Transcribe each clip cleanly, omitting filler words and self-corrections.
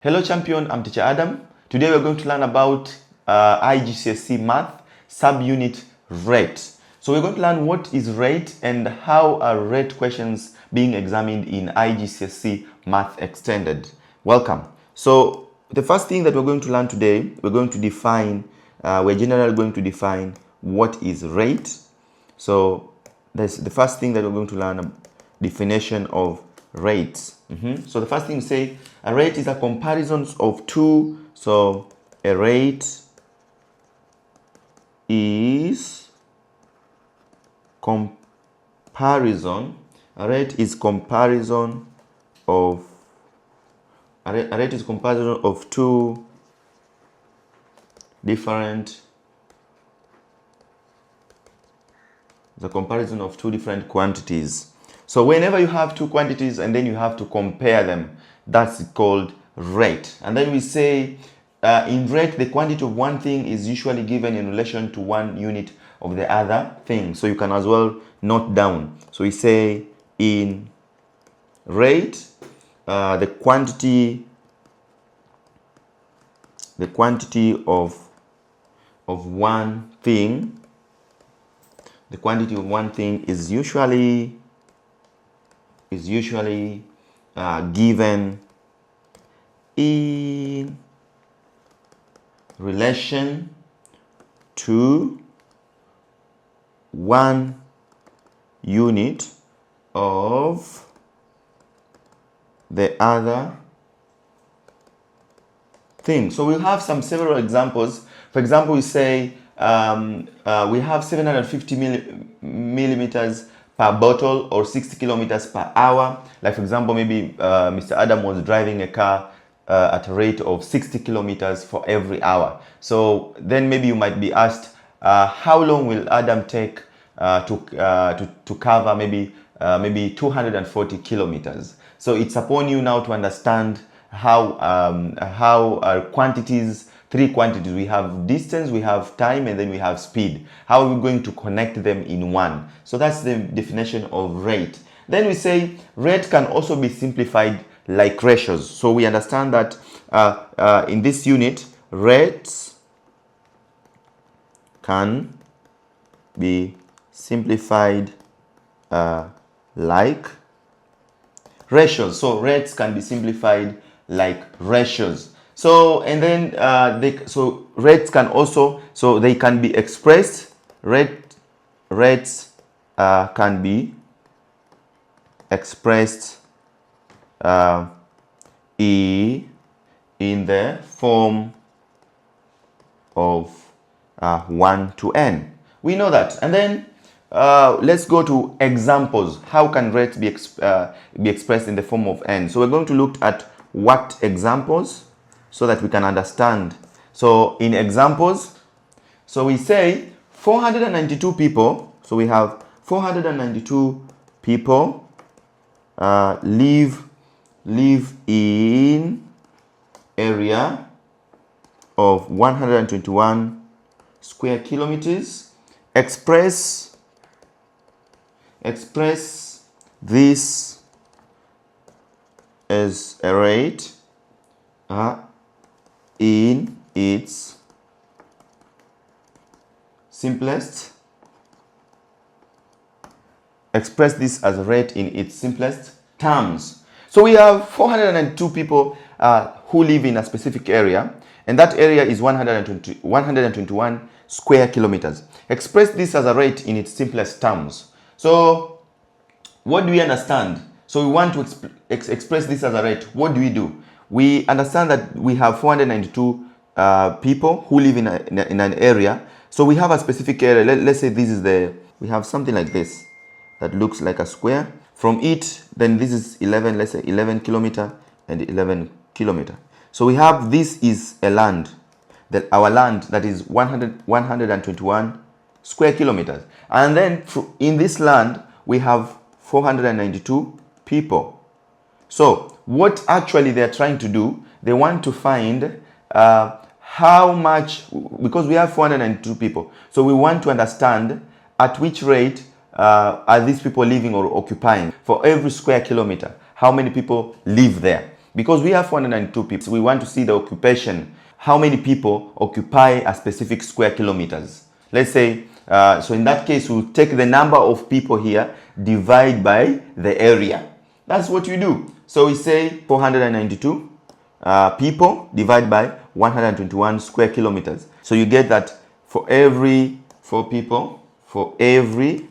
Hello champion, I'm teacher Adam. Today we're going to learn about IGCSE Math subunit rate. So we're going to learn what is rate and how are rate questions being examined in IGCSE Math Extended. Welcome. So the first thing that we're going to learn today, we're generally going to define what is rate. So that's the first thing that we're going to learn, definition of rates. So the first thing we say, a rate is a comparison of two. So a rate is comparison. A rate is comparison of two different. The comparison of two different quantities. So whenever you have two quantities and then you have to compare them, that's called rate. And then we say in rate, the quantity of one thing is usually given in relation to one unit of the other thing. So you can as well note down. So we say in rate, the quantity of one thing. The quantity of one thing is usually given in relation to one unit of the other thing. So we'll have several examples. For example, we say we have 750 millimeters per bottle or 60 kilometers per hour. Like for example, maybe Mr. Adam was driving a car at a rate of 60 kilometers for every hour. So then maybe you might be asked, how long will Adam take to cover maybe 240 kilometers? So it's upon you now to understand how our quantities. Three quantities. We have distance, we have time, and then we have speed. How are we going to connect them in one? So that's the definition of rate. Then we say rate can also be simplified like ratios. So we understand that in this unit, rates can be simplified like ratios. So rates can be simplified like ratios. So and then rates can also, so they can be expressed. Rates can be expressed in the form of 1 to n. We know that. And then let's go to examples. How can rates be expressed in the form of n? So we're going to look at what examples, so that we can understand. So in examples, so we say 492 people. So we have 492 people live in area of 121 square kilometers. Express this as a rate in its simplest. Express this as a rate in its simplest terms. So we have 402 people who live in a specific area, and that area is 121 square kilometers. Express this as a rate in its simplest terms. So what do we understand? So we want to express this as a rate. What do? We understand that we have 492 people who live in an area. So we have a specific area. Let's say this is we have something like this that looks like a square. From it, then this is 11, let's say 11 kilometer and 11 kilometer. So we have, this is a land, our land that is 121 square kilometers. And then in this land, we have 492 people. So what actually they're trying to do, they want to find how much, because we have 402 people. So we want to understand at which rate are these people living or occupying for every square kilometer. How many people live there? Because we have 402 people, we want to see the occupation. How many people occupy a specific square kilometers? Let's say, so in that case, we'll take the number of people here, divide by the area. That's what you do. So we say 492 people divide by 121 square kilometers. So you get that for every 4 people, for every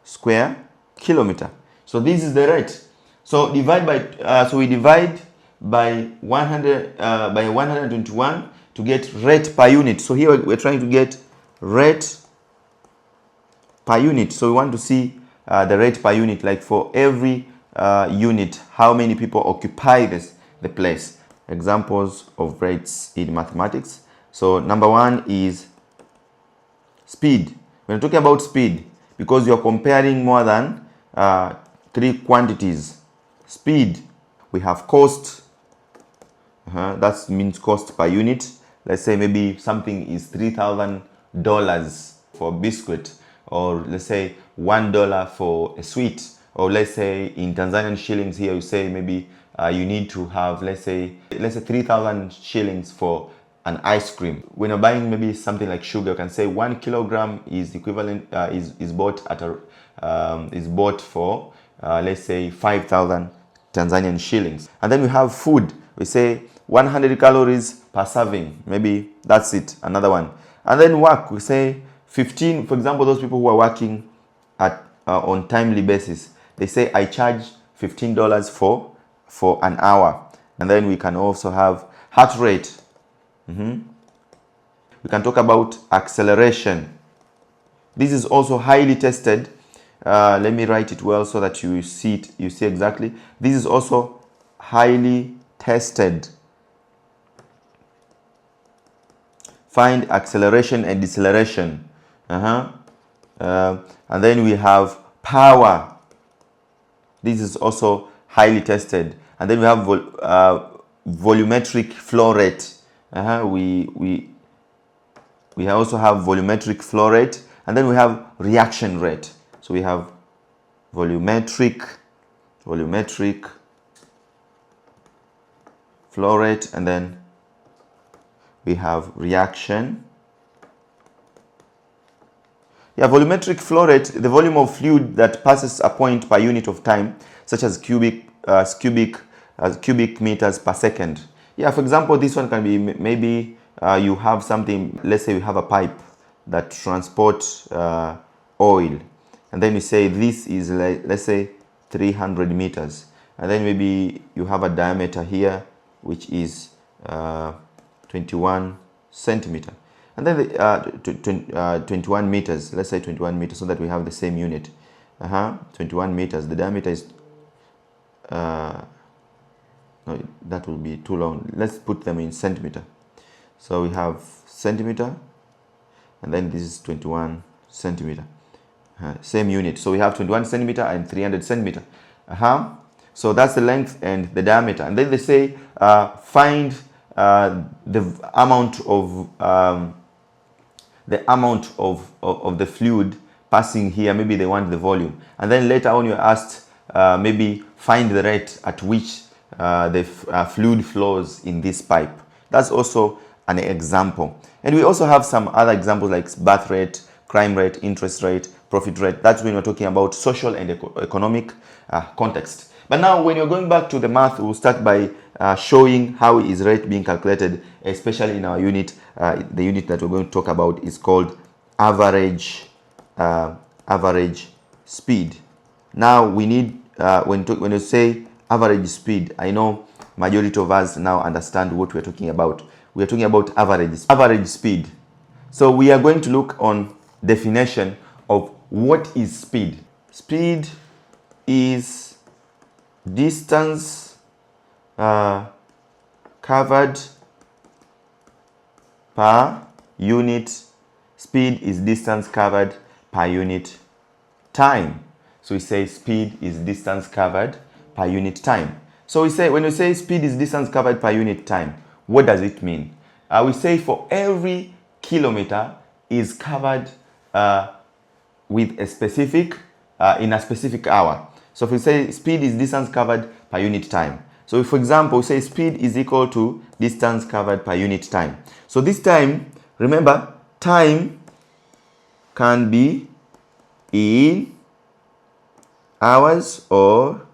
square kilometer. So this is the rate. So divide by so we divide by 121 to get rate per unit. So here we're trying to get rate per unit. So we want to see the rate per unit, like for every unit, how many people occupy the place. Examples of rates in mathematics. So number one is speed. When we're talking about speed, because you're comparing more than 3 quantities. Speed, we have cost. That means cost per unit. Let's say maybe something is $3,000 for a biscuit, or let's say $1 for a sweet, or let's say in Tanzanian shillings here you say maybe you need to have let's say 3,000 shillings for an ice cream. When you're buying maybe something like sugar, you can say 1 kilogram is equivalent is bought at a is bought for let's say 5,000 Tanzanian shillings. And then we have food. We say 100 calories per serving. Maybe that's it. Another one. And then work. We say 15. For example, those people who are working at on timely basis, they say I charge $15 for an hour. And then we can also have heart rate. We can talk about acceleration. This is also highly tested. Let me write it well so that you see it. You see exactly. This is also highly tested. Find acceleration and deceleration. And then we have power. This is also highly tested. And then we have volumetric flow rate. We also have volumetric flow rate, and then we have reaction rate. So we have volumetric flow rate, and then we have reaction. Volumetric flow rate, the volume of fluid that passes a point per unit of time, such as cubic meters per second. For example, this one can be maybe you have something, let's say you have a pipe that transports oil, and then you say this is like, let's say 300 meters, and then maybe you have a diameter here which is 21 centimeter, and then 21 meters, let's say 21 meters, so that we have the same unit. 21 meters, the diameter is no, that will be too long. Let's put them in centimeter. So we have centimeter, and then this is 21 centimeter. Same unit. So we have 21 centimeter and 300 centimeter. So that's the length and the diameter. And then they say find the amount of the fluid passing here. Maybe they want the volume. And then later on you're asked maybe find the rate at which the fluid flows in this pipe. That's also an example. And we also have some other examples like birth rate, crime rate, interest rate, profit rate. That's when we're talking about social and economic context. But now when you're going back to the math, we'll start by showing how is rate being calculated, especially in our unit. The unit that we're going to talk about is called average speed. Now we need, when you say average speed, I know majority of us now understand what we're talking about. We're talking about average speed. So we are going to look on definition of what is speed. Speed is distance covered per unit. Speed is distance covered per unit time. So we say speed is distance covered per unit time. So we say, when we say speed is distance covered per unit time, what does it mean? We say for every kilometer is covered with a specific in a specific hour. So if we say speed is distance covered per unit time, So if, for example, we say speed is equal to distance covered per unit time. So this time, remember, time can be in hours or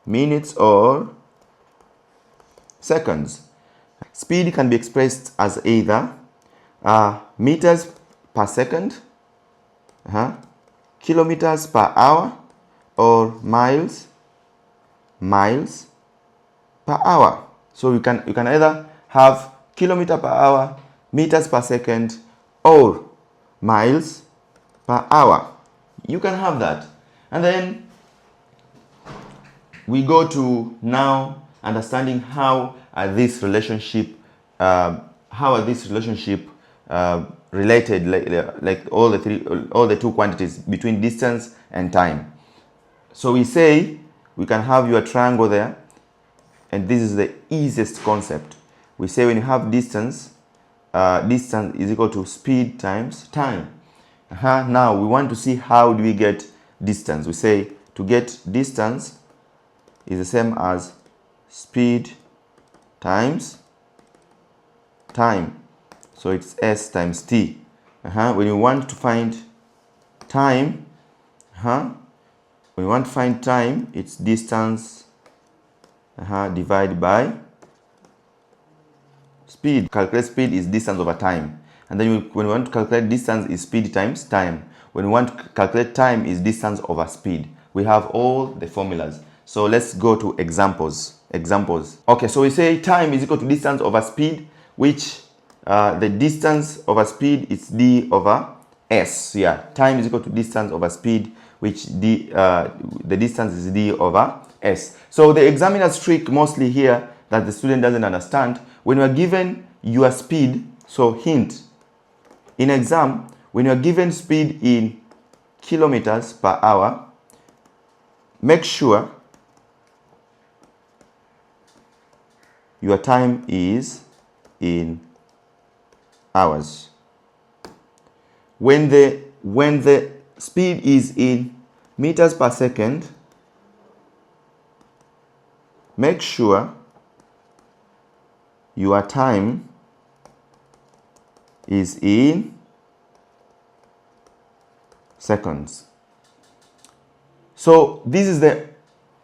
minutes or seconds. Speed can be expressed as either meters per second, kilometers per hour, or miles per hour. So you can either have kilometer per hour, meters per second, or miles per hour. You can have that. And then we go to now understanding how are this relationship related, like all the two quantities between distance and time. So we say we can have your triangle there, and this is the easiest concept. We say when you have distance, distance is equal to speed times time. Now we want to see how do we get distance. We say to get distance is the same as speed times time. So it's S times T. When you want to find time, it's distance divided by speed. Calculate speed is distance over time. And then when we want to calculate distance is speed times time. When we want to calculate time is distance over speed. We have all the formulas. So let's go to examples. Okay, so we say time is equal to distance over speed, which the distance over speed is d over s. Yeah, time is equal to distance over speed, which the distance is d over s. So the examiner's trick mostly here that the student doesn't understand, when you are given your speed, so hint, in exam, when you are given speed in kilometers per hour, make sure your time is in hours. When the speed is in meters per second, make sure your time is in seconds. So this is the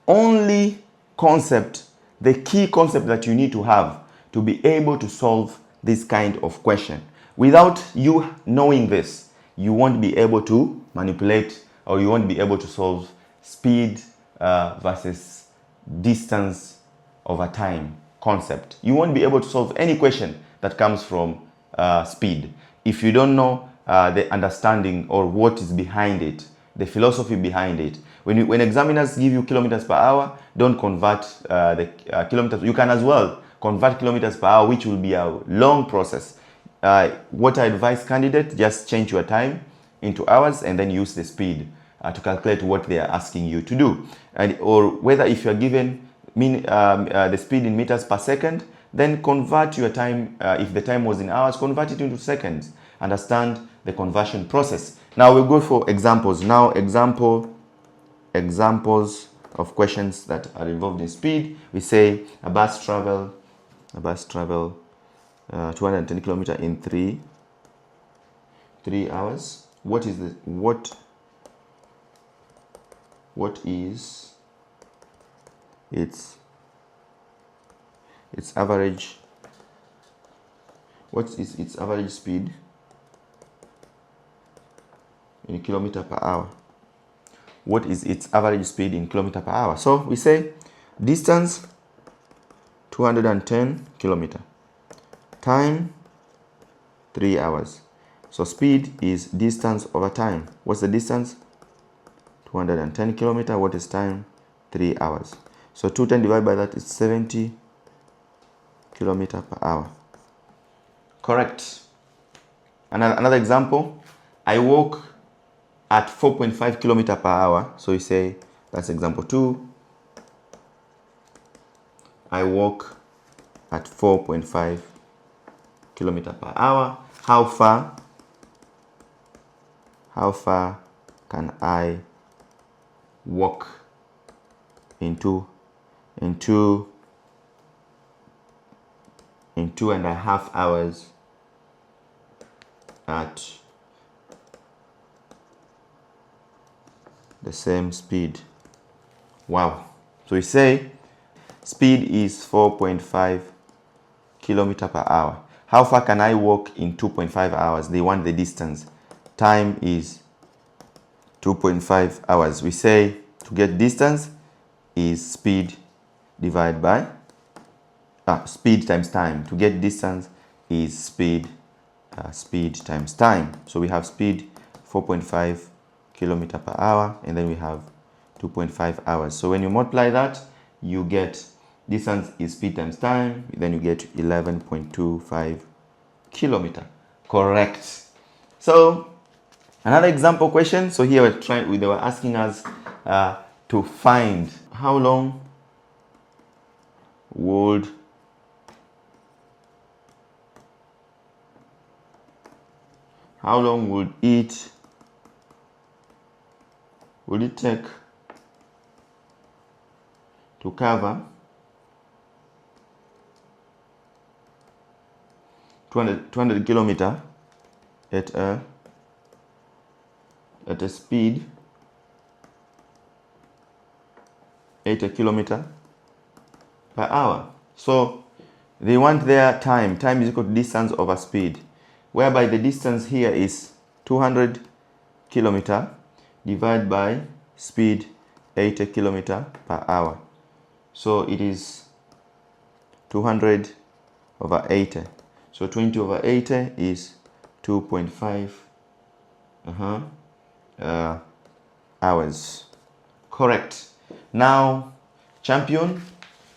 only concept, the key concept that you need to have to be able to solve this kind of question. Without you knowing this, you won't be able to manipulate, or you won't be able to solve speed versus distance over time concept. You won't be able to solve any question that comes from speed if you don't know the understanding or what is behind it, the philosophy behind it. When examiners give you kilometers per hour, don't convert the kilometers. You can as well convert kilometers per hour, which will be a long process. What I advise candidates, just change your time into hours and then use the speed to calculate what they are asking you to do. Or whether if you are given the speed in meters per second, then convert your time, if the time was in hours, convert it into seconds. Understand the conversion process. Now we'll go for examples. Now examples of questions that are involved in speed. We say a bus travel 210 kilometers in 3 hours. What is its average? What is its average speed in kilometer per hour? What is its average speed in kilometer per hour? So we say distance 210 kilometer, time 3 hours. So speed is distance over time. What's the distance? 210 kilometer. What is time? 3 hours. So 210 divided by that is 70 kilometer per hour. Correct. Another example, I walk at 4.5 kilometer per hour. So you say that's example 2. I walk at 4.5 kilometer per hour. How far can I walk in 2 in 2.5 hours at the same speed. Wow. So we say speed is 4.5 kilometer per hour. How far can I walk in 2.5 hours? They want the distance. Time is 2.5 hours. We say to get distance is speed divided by speed times time. To get distance is speed times time. So we have speed 4.5 kilometer per hour, and then we have 2.5 hours. So when you multiply that, you get distance is speed times time, then you get 11.25 kilometer. Correct. So another example question. So here they were asking us to find how long would it take to cover 200 kilometer at a speed 80 kilometer per hour. So they want their time. Time is equal to distance over speed, whereby the distance here is 200 kilometer divided by speed 80 kilometer per hour. So it is 200 over 80. So 20 over 80 is 2.5 hours. Correct. Now, champion,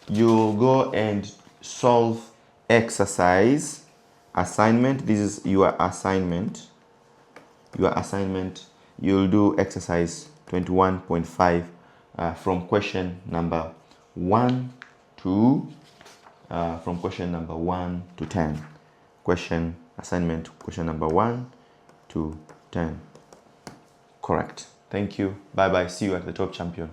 you go and solve exercise assignment. This is your assignment. You'll do exercise 21.5 from question number 1 to 10. Assignment question number 1 to 10. Correct. Thank you. Bye bye. See you at the top, champion.